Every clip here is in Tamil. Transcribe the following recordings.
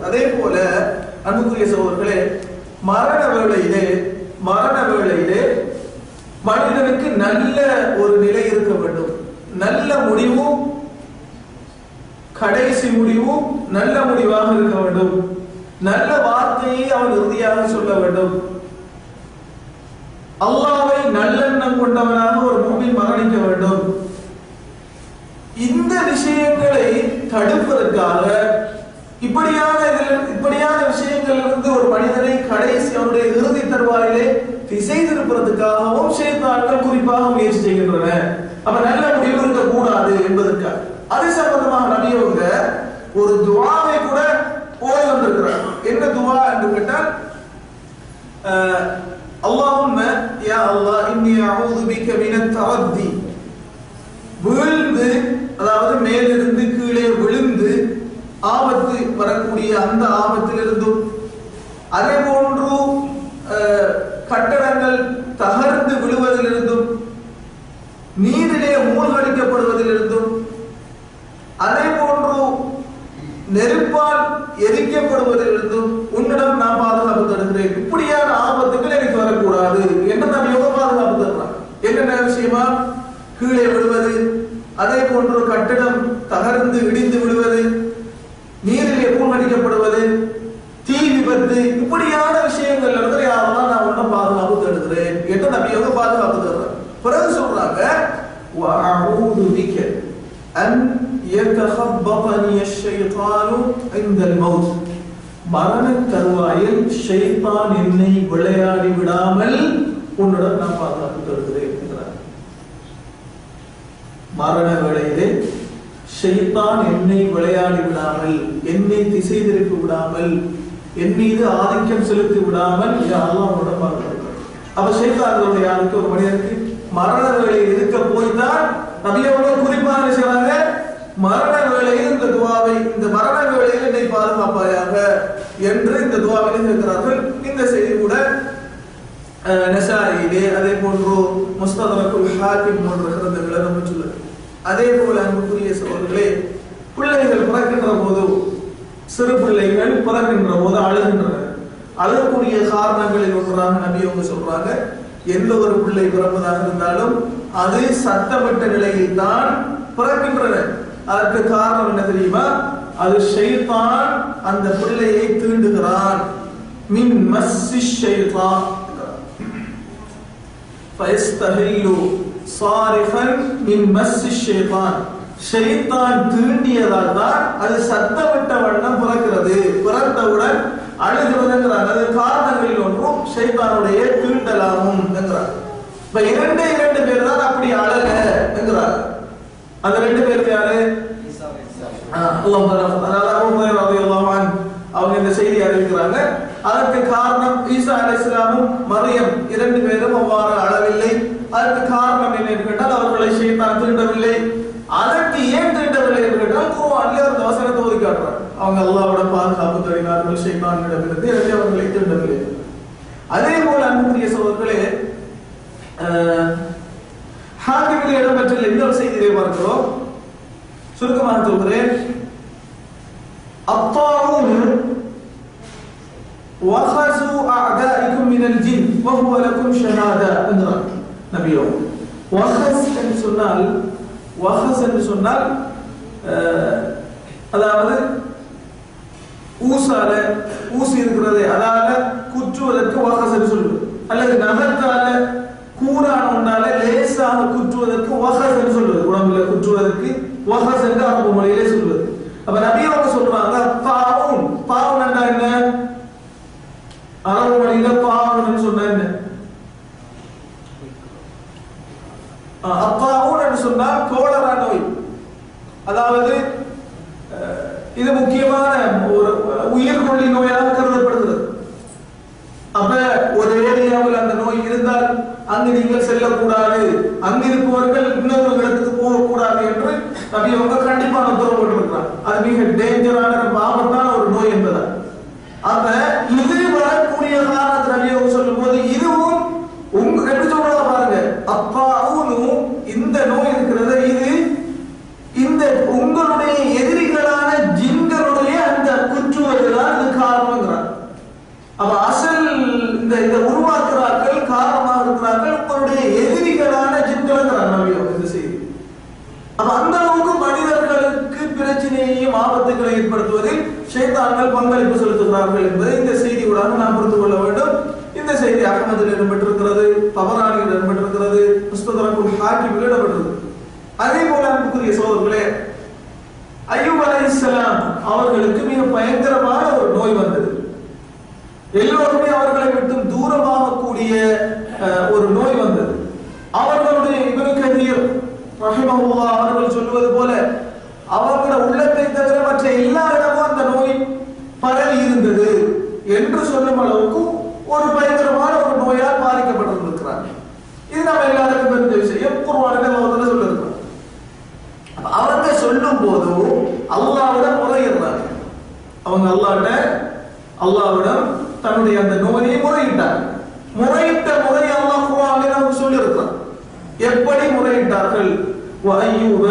அதே போல அன்புக்குரிய சகோதரர்களே, மரண வேளையிலே மனிதனுக்கு நல்ல ஒரு நிலை இருக்க வேண்டும். நல்ல முடிவும் கடைசி முடிவும் நல்ல முடிவாக இருக்க வேண்டும். நல்ல வார்த்தையை அவன் இறுதியாக சொல்ல வேண்டும். அல்லாஹ்வை நல்லெண்ணம் கொண்டவனாக ஒரு மூமின் மரணிக்க வேண்டும். இந்த விஷயங்களை தடுப்பதற்காக இப்படியான விஷயங்களிலிருந்து ஒரு மனிதனை கடைசி அவனுடைய இறுதி தருவாயிலே திசை திருப்பதற்காகவும் ஷைத்தான்கள் குறிப்பாக முயற்சி செய்கின்றன. அப்ப நல்ல முடிவு இருக்க கூடாது என்பதற்காக அது சம்பந்தமாக நபி அவங்க ஒரு துஆவை கூட ஓதி வந்திருக்கிறார். என்ன துஆ என்று கேட்டால், அல்லாஹும்ம யா அல்லாஹ் இன்னி அஊது பிக மினத் தரத்தி, விழுந்து, அதாவது மேலிருந்து கீழே விழுந்து ஆபத்து வரக்கூடிய அந்த ஆபத்திலிருந்தும், அதே போன்று கட்டடங்கள் தகர்ந்து விழுவதிலிருந்தும், நீரிலே மூழ்கடிக்கப்படுவதிலிருந்தும், அதே போன்று நெருப்பால் எரிக்கப்படுவதிலிருந்தும் உன்னிடம் நான் பாதுகாப்பு தருகிறேன். இப்படியான ஆபத்துகள் எனக்கு வரக்கூடாது என்று நாம் எவ்வளவு பாதுகாப்பு தருகிறோம். என்னென்ன விஷயமா? கீழே விழுவது, அதே போன்று கட்டிடம் தகர்ந்து இடிந்து விடுவது, நீரிலே மூழ்கடிக்கப்படுவது, தீ விபத்து, இப்படியான விஷயங்கள் இருந்து யாரெல்லாம் நான் ஒன்றும் பாதுகாப்பு தருகிறேன் என்று நபி அவங்க பாதுகாப்பு தருறாங்க. பிறகு சொல்றாங்க, வஅஊது பிக அன் யதஹப்பதனி அஷ்-ஷைத்தானு இன்தல் மௌத், மரண தருவாயில் ஷைத்தான் என்னை விளையாடி விடாமல் உன்னிடம் நான் பாதுகாப்பு தருகிறேன் என்றார். மரண வேளையிலே ஷைத்தான் என்னை விளையாடி விடாமல், என்னை திசை திருப்பி விடாமல், என் மீது ஆதிக்கம் செலுத்தி விடாமல் அல்லாஹ் உன்னிடம் பாதுகாக்கிறார். அப்ப ஷைத்தான்களுடைய யாருக்கு ஒரு மனிதனுக்கு மரண வேளையில் இருக்க போய்தான் நபி அவர்கள் குறிப்பாக செய்வாங்க, மரண வேளையில் இந்த துஆவை, இந்த மரண வேளையில் என்னை பாதுகாப்பாயாக என்று இந்த துஆவை கேட்கிறார்கள். இந்த செய்தி கூட நஸாயிலே, அதே போன்று முஸ்தத்ரக்குல் ஹாக்கிம் போன்ற கிரந்தங்களை நம்ம சொல்லுது. அதே போல அன்புக்குரிய சகோதரர்களே, பிள்ளைகள் பிறக்கின்ற போது, சிறு பிள்ளைகள் பிறக்கின்ற போது அழுகின்றன. அழக்கூடிய காரணங்களில் ஒன்றாக நபி அவங்க சொல்றாங்க, எந்த ஒரு பிள்ளை பிறப்பதாக இருந்தாலும் அது சத்தமிட்ட நிலையில் தான் பிறக்கின்றன. அதற்கு காரணம் என்ன தெரியுமா? அது ஷைத்தான் அந்த பிள்ளையை தீண்டுகிறான். மின் மஸ்ஸி ஷைத்தான் ஃபயஸ்தஹில்லு சாரிஃபன் மின் மஸ்ஸி ஷைத்தான், ஷைத்தான் தீண்டியதால் தான் அது சத்தமிட்ட வண்ணம் பிறக்கிறது. பிறந்தவுடன் அழுகிறதுங்கிறாங்க. அது காரணங்களில் ஒன்றும் ஷைத்தானுடைய தீண்டலாகும் என்கிறார். இப்ப இரண்டு பேர் தான் அப்படி அழக என்கிறார். அந்த ரெண்டு பேர் யாரு? அவங்க இந்த செய்தி அறிவிக்கிறாங்க. அதற்கு காரணம் ஈசா அலைஹிஸ்ஸலாமும் மரியம் இரண்டு பேரும் அவ்வாறு அழவில்லை. அதற்கு காரணம் என்ன கேட்டால் அவர்களை ஷைத்தான் தீண்டவில்லை. அதற்கு ஏன் தீண்டவில்லை என்று கேட்டால் குர்ஆன்ல ஒரு வசனத்தை ஓதி காட்டுறாங்க. அவங்க அல்லாஹ்வோட பாதுகாப்பு தேடினார்கள், ஷைத்தானிடமிருந்து அவர்களை தீண்டவில்லை. அதே போல அன்புக்குரிய சகோதரர்களே, ஹாக்கிமில் இடம்பெற்ற இன்னொரு செய்தியை பார்க்கிறோம். சுருக்கமாக சொல்கிறேன். அத்தாஊன் வஹஸு அஅதாஇக்கும் மினல் ஜின் வஹுவ லகும் ஷஹாதா என்றார் நபியோ. வஹஸ் என்று சொன்னால் அதாவது ஊசி இருக்கிறது, அதால குற்றுவதற்கு வஹஸ் என்று சொல்லுவது, அல்லது நகத்தால கூரான ஒன்றால லேசாக குற்றுவதற்கு வஹஸ் என்று சொல்வது, உடம்புல குற்றுவதற்கு வஹஸ் என்று அரபு மொழியிலே சொல்வது. அப்ப நபி அவங்க சொல்றாங்க, தாவுன் என்றா என்ன? அரபு மொழியில தாவுன் சொன்னா என்ன? அத்தாவுன் என்று சொன்னால் கோலரா நோய். அதாவது இது முக்கியமான ஒரு உயிர்கொல்லி நோயாக கருதப்படுகிறது. அப்ப ஒரு ஏரியாவில் அந்த நோய் இருந்தால் அங்கு நீங்கள் செல்லக்கூடாது, அங்கிருப்பவர்கள் இன்னொரு இடத்துக்கு போகக்கூடாது என்று நபி அவங்க கண்டிப்பான உத்தரவு போட்டிருக்கிறார். அது மிக டேஞ்சரான, ரொம்ப ஷைத்தான்கள் பங்களிப்பு செலுத்துகிறார்கள் என்பதை இந்த செய்தியுடன் நாம் புரிந்து கொள்ள வேண்டும். இந்த செய்தி அஹ்மதில் இடம்பெற்றிருக்கிறது, தபரானியில் இடம்பெற்றிருக்கிறது, முஸ்தத்ரக்குல் ஹாக்கிமில் இடம்பெற்றிருக்கிறது. அதே போல அன்புக்குரிய சகோதரர்களே, அய்யூப் அலைஹிஸ்ஸலாம் அவர்களுக்கு மிக பயங்கரமான ஒரு நோய் வந்தது. எல்லோருமே அவர்களை விட்டு தூரமாகக்கூடிய ஒரு நோய் வந்தது. அவர்களுடைய இப்னு கதீர் ரஹிமஹுல்லாஹ் அவர்கள் சொல்வது போல அவர்களுடைய உள்ளத்தை தவிர மற்ற எல்லா இடமும் அந்த நோய் பரவி இருந்தது என்று சொல்லும் அளவுக்கு ஒரு பயங்கரமான ஒரு நோயால் பாதிக்கப்பட்டிருக்கிறார். இது நம்ம எல்லாருக்கும் தெரிஞ்ச விஷயம். குர்ஆனில் அல்லாஹ் சொல்லியிருக்கிறார். அவங்க சொல்லும் போது அல்லாஹ்விடம் முறையிடுறாங்க. அவங்க அல்லாஹ்விடம் தன்னுடைய அந்த நோயை முறையிட்டார். முறையிட்ட முறை அல்லாஹ் குர்ஆனில் நமக்கு சொல்லியிருக்கிறார். எப்படி முறையிட்டார்கள்? وَأَيُّوبَ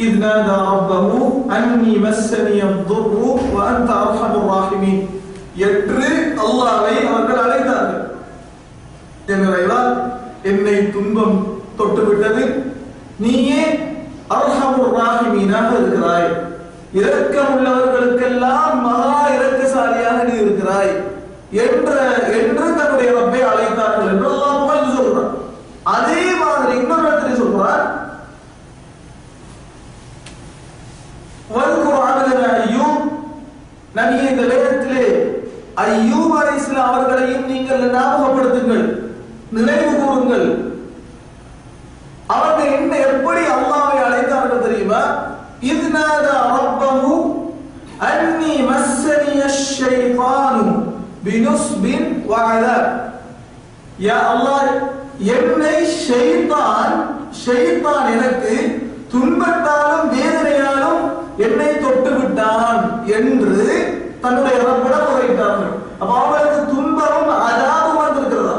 إِذْ نَادَى رَبَّهُ أَنِّي مَسَّنِيَ الضُّرُّ وَأَنْتَ أَرْحَمُ الرَّاحِمِينَ என்று அல்லாஹ்வை அவர்கள் அழைத்தார்கள். இறைவா, என்னை துன்பம் தொட்டுவிட்டது, நீயே அர்ஹமுர் ராஹிமீனாக இருக்கிறாய், இரக்கம் உள்ளவர்களுக்கெல்லாம் மகா இரக்கசாலியாக நீ இருக்கிறாய் என்று தன்னுடைய ரப்பை அழைத்தார்கள் என்று அல்லாஹ் புகழ்ந்து சொல்றார். அதே மாதிரி இன்னொரு இடத்துல சொல்றார், அய்யூப் நபியே, இந்த வேதத்திலே அய்யூப் அலைஹிஸ்ஸலாம் அவர்களையும் நீங்கள் ஞாபகப்படுத்துங்கள், நினைவு கூறுங்கள். அவங்க என்ன எப்படி அல்லாஹ்வை அழைத்தார்கள் தெரியுமா? இத்நாதா ரப்பஹு அன்னி மஸ்ஸனிய ஷைத்தானு பினுஸ்பின் வஅதாப். யா அல்லாஹ், என்னை ஷைத்தான் எனக்கு துன்பத்தாலும் வேதனையாலும் என்னை தொட்டு விட்டான் என்று தன்னுடைய ரப்பிடம் முறையிட்டார்கள். அப்ப அவர்களுக்கு துன்பமும் அதாபும் வந்திருக்கிறதா?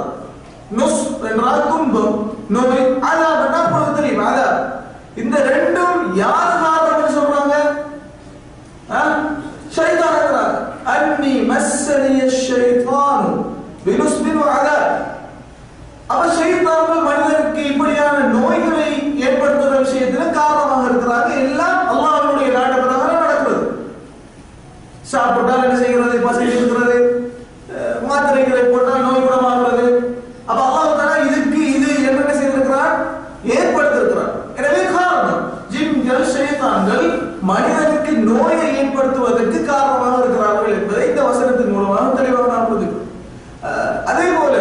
நுஸ் என்றால் துன்பம், நோய், அதாப் என்றால் பொழுது தெரியும் அதாப். இந்த ரெண்டும் யார் காரணம் சொல்றாங்க? ஷைத்தான் இருக்கிறார். அன்னி மஸ்ஸனிய ஷைத்தான் பினுஸ்பின் வஅதாப். அவ ஷைத்தான்கள் மனிதனுக்கு இப்படியான நோய்களை ஏற்படுத்துகிற விஷயத்தில் காரணமாக இருக்கிறாங்க. எல்லாம் அல்லாஹ்வுடைய நாட்ட பிரகாரம் நடக்கிறது. சாப்பிட்டால் என்ன செய்கிறது? பசி இருக்கிறது. மாத்திரைகளை போட்டால் நோய் குணமாகிறது. அப்ப அல்லாஹ் தஆலா இதுக்கு இது என்ன செய்திருக்கிறார்? ஏற்படுத்தியிருக்கிறார். எனவே காரணம் ஜின்கள் ஷைத்தான்கள் மனிதனுக்கு நோயை ஏற்படுத்துவதற்கு காரணமாக இருக்கிறார்கள் என்பதை இந்த வசனத்தின் மூலமாக தெளிவாக நாம் புரிந்துக்கிறோம். அதே போல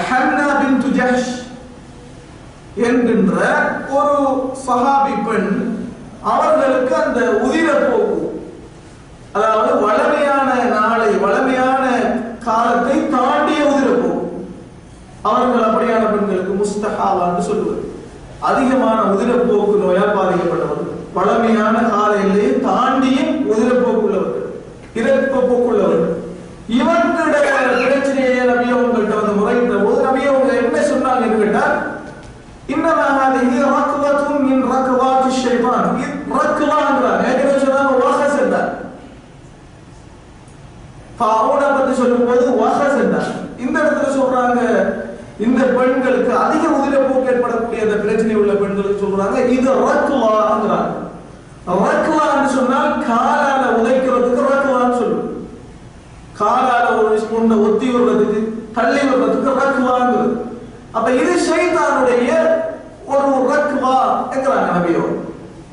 ஹன்னா பின்த் ஜஹ்ஷ் என்கின்ற ஒரு சஹாபி பெண், அவர்களுக்கு அந்த உதிரப்போக்கு, அதாவது வளமையான நாளை, வளமையான காலத்தை தாண்டிய உதிரப்போக்கு, அவர்கள் அப்படியான பெண்களுக்கு முஸ்தஹாவா என்று சொல்லுவது, அதிகமான உதிரப்போக்கு நோயால் பாதிக்கப்பட்டவர்கள், வளமையான காலையிலே தாண்டியும் உதிரப்போக்கு உள்ளவர்கள், இரத்தப்போக்கு உள்ளவர்கள். இவர்களுடைய பிரச்சனையை நபி அவங்கள்ட்ட வந்து முறையிட்ட போது நபி அவங்க என்ன சொன்னாங்க என்று கேட்டால், இன்னமா ஹாதிஹி ரக்வத்துன் மின் ரக்வாத்தி ஷைத்தான். ரக்வான்றாங்க, ஏற்கனவே சொன்னாங்க வஹஸ் என்றார். ஃபாவுன பத்தி சொல்லும்போது வஹஸ் என்றார். இந்த இடத்துல சொல்றாங்க, இந்த பெண்களுக்கு அதிக உதிரப்போக்கு ஏற்படக்கூடிய அந்த பிரச்சனை உள்ள பெண்களுக்கு சொல்றாங்க இது ரக்வான்றாங்க. ரக்வான்னு சொன்னால் காலால உதைக்கிறதுக்கு ரக்வான்னு சொல்லுவோம். காலால ஒன்றை ஒத்தி விடுறதுக்கு, தள்ளி விடுறதுக்கு ரக்வாங்கிறது. அப்ப இது ஷைத்தானுடைய ஒரு ரக்வா என்கிறாங்க நபியோ.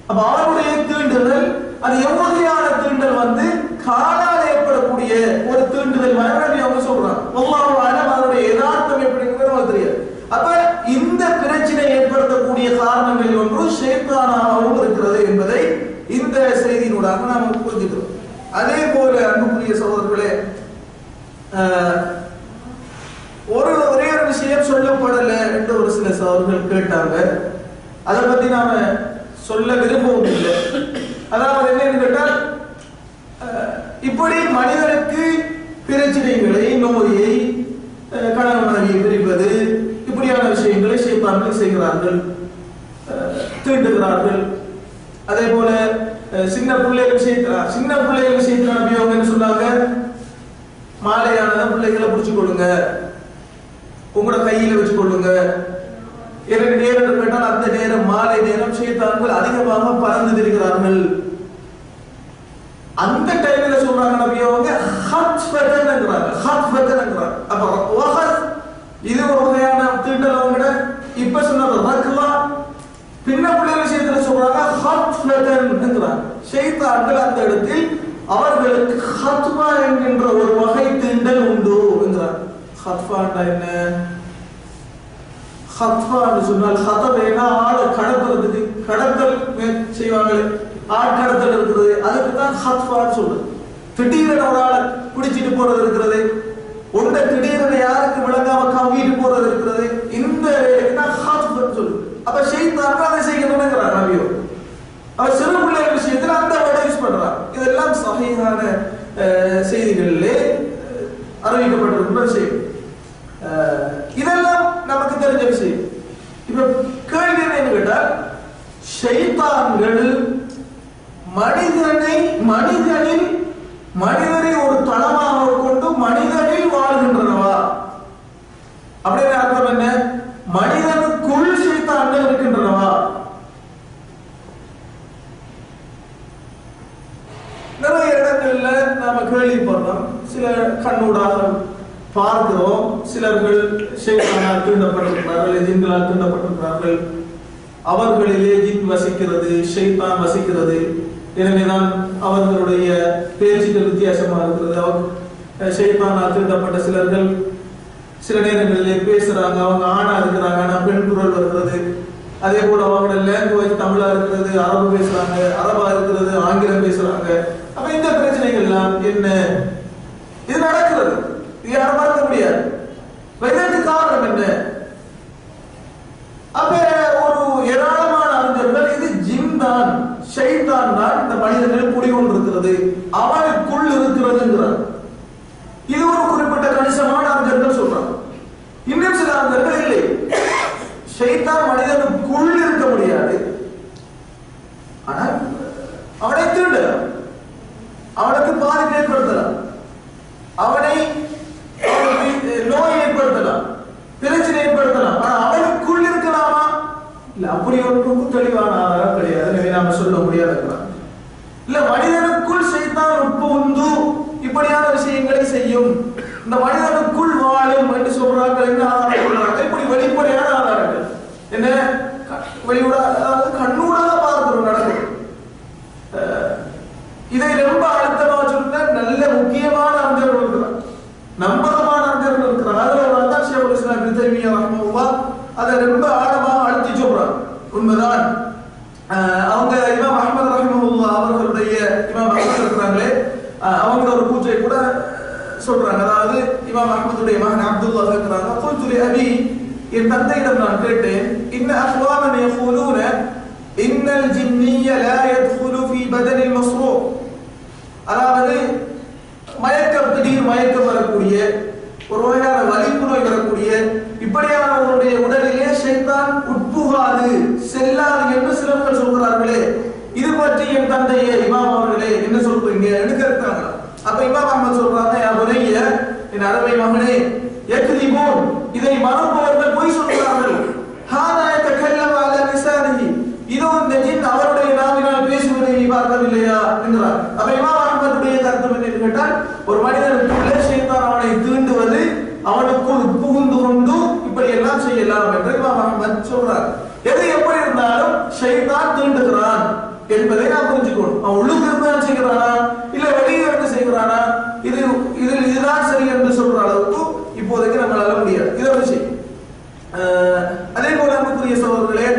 அப்ப அவருடைய தீண்டுதல், அது எவ்வகையான தீண்டல் வந்து காலால் ஏற்படக்கூடிய ஒரு தீண்டுதல் நபி அவங்க சொல்றாங்க. அல்லாஹ் அலம் அதனுடைய யதார்த்தம் எப்படிங்கிறது நமக்கு தெரியாது. அப்ப இந்த பிரச்சனை ஏற்படுத்தக்கூடிய காரணங்களில் ஒன்று ஷைத்தானாகவும் இருக்கிறது என்பதை இந்த செய்தியினூடாக நாம் புரிஞ்சுக்கிறோம். அதே போல அன்புக்குரிய சகோதரர்களே, ஒரே ஒரு விஷயம் சொல்லப்படல என்று ஒரு சில சகோதரர்கள் கேட்டாங்க. அதை பத்தி நாம சொல்ல விரும்பவும் இல்லை. அதாவது என்னன்னு கேட்டால், இப்படி மனிதனுக்கு பிரச்சனைகளை, நோயை, கணவன் மனைவியை பிரிப்பது, இப்படியான விஷயங்களை ஷைத்தான்கள் செய்கிறார்கள், தீண்டுகிறார்கள். அதே போல சின்ன பிள்ளைகள் விஷயத்துல நபி அவங்க என்ன சொன்னாங்க? மாலையானத பிள்ளைகளை பிடிச்சு கொள்ளுங்க, உங்களோட கையில வச்சு கொள்ளுங்க. இரண்டு நேரம் கேட்டால் அந்த நேரம் மாலை நேரம் ஷைத்தான்கள் அதிகமாக பறந்து திரிகிறார்கள். அந்த டைம்ல சொல்றாங்க நபி அவங்க ஹத்ஃபதன்ங்கறாங்க. ஹத்ஃபதன்ங்கறாங்க. அப்ப வஹத் இது ஒரு வகையான தீண்டல் அவங்கட. இப்ப சொன்னது ரக்லா, பின்ன புள்ள விஷயத்துல சொல்றாங்க ஹத்ஃபதன்ங்கறாங்க. ஷைத்தான்கள் அந்த இடத்தில் அவர்களுக்கு ஹத்வா என்கின்ற ஒரு வகை தீண்டல் உண்டு என்கிறார். ஹத்வான்னா என்ன? ஹத்வான்னு சொன்னால் ஹதபேனா ஆளை கடத்துறதுக்கு, கடத்தல் செய்வாங்களே, ஆட்கடத்தல் இருக்கிறது, அதுக்கு தான் ஹத்வான்னு சொல்றது. திடீரென ஒரு ஆளை பிடிச்சிட்டு போறது இருக்கிறது, ஒன்றை திடீரென யாருக்கு விளங்காம கவிட்டு போறது இருக்கிறது, இந்த வேலைக்கு ஹத்வான்னு சொல்லுது. அப்ப ஷைத்தான் அதை செய்யணும்ங்கிறார் நபியோ. அவர் சிறு பிள்ளைகள் விஷயத்தில் அந்த வேர்டை யூஸ் பண்றார். இதெல்லாம் சஹீஹான செய்திகளிலே அறிவிக்கப்பட்டிருக்கிற விஷயம். இதெல்லாம் நமக்கு தெரிஞ்ச விஷயம். இப்ப கேள்வி என்ன கேட்டால், ஷைத்தான்கள் மனிதனை ஒரு தளமாக கொண்டு மனிதனில் வாழ்கின்றனவா? அப்படின்னு அர்த்தம் என்ன? மனிதனுக்குள் ஷைத்தான்கள் இருக்கின்றனவா? நிறைய இடங்கள்ல நாம கேள்விப்படுறோம், சில கண்ணூடாக பார்க்கிறோம், சிலர்கள் ஷைத்தானால் தூண்டப்பட்டிருக்கிறார்கள், ஜின்களால் தூண்டப்பட்டிருக்கிறார்கள், அவர்களிலே ஜின் வசிக்கிறது, ஷைத்தான் வசிக்கிறது, எனவேதான் அவர்களுடைய பேச்சுகள் வித்தியாசமாக இருக்கிறது. ஷைத்தானால் தூண்டப்பட்ட சிலர்கள் சில நேரங்களிலே பேசுறாங்க, அவங்க ஆணா இருக்கிறாங்க, ஆனா பெண் குரல் வருகிறது. அதே போல அவங்களோட லாங்குவேஜ் தமிழா இருக்கிறது, அரபு பேசுறாங்க, அரபா இருக்கிறது, ஆங்கிலம் பேசுறாங்க. அப்ப இந்த பிரச்சனைகள் எல்லாம் என்ன? இது நடக்கிறது, இது யாரும் மறக்க முடியாது. இதற்கு காரணம் என்ன? அப்ப ஒரு ஏராளமான அறிஞர்கள் இது ஜின் தான், ஷைத்தான் தான் இந்த மனிதர்கள் குடிகொண்டிருக்கிறது, அவனுக்குள் இருக்கிறதுங்கிறார். இது ஒரு குறிப்பிட்ட கணிசமான அறிஞர்கள் சொல்றாங்க. இன்னும் சில அறிஞர்கள் இல்லை, ஷைத்தான் மனிதனுக்குள் இருக்க முடியாது, ஆனால் அவனை தீண்டலாம், அவனுக்கு பாதிப்பு ஏற்படுத்தலாம், அவனுக்கு நோய் ஏற்படுத்தலாம், பிரச்சனை ஏற்படுத்தலாம், ஆனா அவனுக்குள் இருக்கலாமா? இல்ல, அப்படி ஒன்றும் தெளிவான ஆதாரம் கிடையாது. எனவே நாம சொல்ல முடியாது. இல்ல, மனிதனுக்குள் ஷைத்தான் உட்புகுந்து இப்படியான விஷயங்களை செய்யும், இந்த மனிதனுக்குள் வாழும் என்று சொல்றார்கள். என்ன ஆதாரம் சொல்றாங்க? இப்படி வெளிப்படையான ஆதாரங்கள் என்ன? கண்ணூடாக பார்க்கிறோம் நடக்கும். இதை ரொம்ப அழுத்தமாக சொல்ற நல்ல முக்கியமான அறிஞர்கள் இருக்கிறார், நம்பகமான அறிஞர்கள் இருக்கிறார். அதுல தான் ஷேகுல் இஸ்லாம் இப்னு தைமிய்யா ரஹ்மத்துல்லாஹ் அதை ரொம்ப ஆழமாக அழுத்தி சொல்றாங்க. உண்மைதான். அவங்க இமாம் அஹ்மத் ரஹ்மத்துல்லாஹ் அவர்களுடைய இமாம் அஹ்மத் இருக்கிறாங்களே, அவங்க ஒரு கூற்றை கூட சொல்றாங்க. அதாவது இமாம் அஹ்மதுடைய மகன் அப்துல்லாஹ் இருக்கிறாங்க. قلت لأبي, என் தந்தையிடம் நான் கேட்டேன், இன்ன அஹ்வாமன் يقولون إن الجنية لا يدخل في بدن المسروق, அதாவது மயக்கம், திடீர் மயக்கம் வரக்கூடிய, ஒரு வகையான வலிப்பு நோய் வரக்கூடிய இப்படியானவருடைய உடலிலே ஷைத்தான் உட்புகாது, செல்லாது என்று சிலர்கள் சொல்கிறார்களே, இது பற்றி என் தந்தையே இமாம் அவர்களே என்ன சொல்றீங்க என்று கேட்கிறாங்க. அப்ப இமாம் அஹ்மத் சொல்றாங்க, யா புனைய, என் அருமை மகனே, யக்திபூன், இதை மறுப்பவர்கள் பொய் சொல்கிறார்கள். ஹாதா யதகல்லமு அலா லிசானிஹி, இதோ இந்த ஜின் அவருடைய நாவினால் பேசுவதை நீ பார்க்கவில்லையா என்கிறார். அப்ப இமாம் அஹ்மதுடைய கருத்து என்ன கேட்டால், ஒரு மனிதனுக்குள்ளே ஷைத்தான் அவனை தீண்டுவது, அவனுக்குள் புகுந்து கொண்டு இப்படி எல்லாம் செய்யலாம் என்று இமாம் அஹ்மத் சொல்றார். எது எப்படி இருந்தாலும் ஷைத்தான் தீண்டுகிறான் என்பதை நாம் புரிஞ்சுக்கணும். அவன் உள்ளுக்கு இருந்தாலும் செய்கிறானா, இல்ல வெளியே இருந்து செய்கிறானா, இதுதான் சரி என்று சொல்ற அளவுக்கு இப்போதைக்கு நம்மளால முடியாது. இதை வச்சு அதே போல அன்புக்குரிய சகோதரர்களே,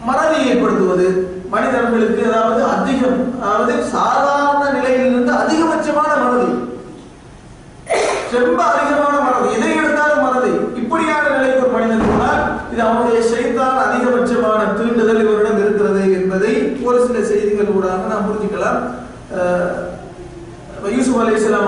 மறதி ஏற்படுத்துவது மனிதர்களுக்கு, அதாவது அதிகம், அதாவது சாதாரண நிலையிலிருந்து அதிகபட்சமான மறதி, ரொம்ப அதிகமான மறதி, எதை எடுத்தாலும் மறதி, இப்படியான நிலைக்கு ஒரு மனிதன் போனால் இது அவனுடைய ஷைத்தான் அதிகபட்சமான தீண்டுதல் இவரிடம் இருக்கிறது என்பதை ஒரு சில செய்திகள் ஊடாக நாம் புரிஞ்சுக்கலாம். யூசுப் அலைஹிஸ்ஸலாம்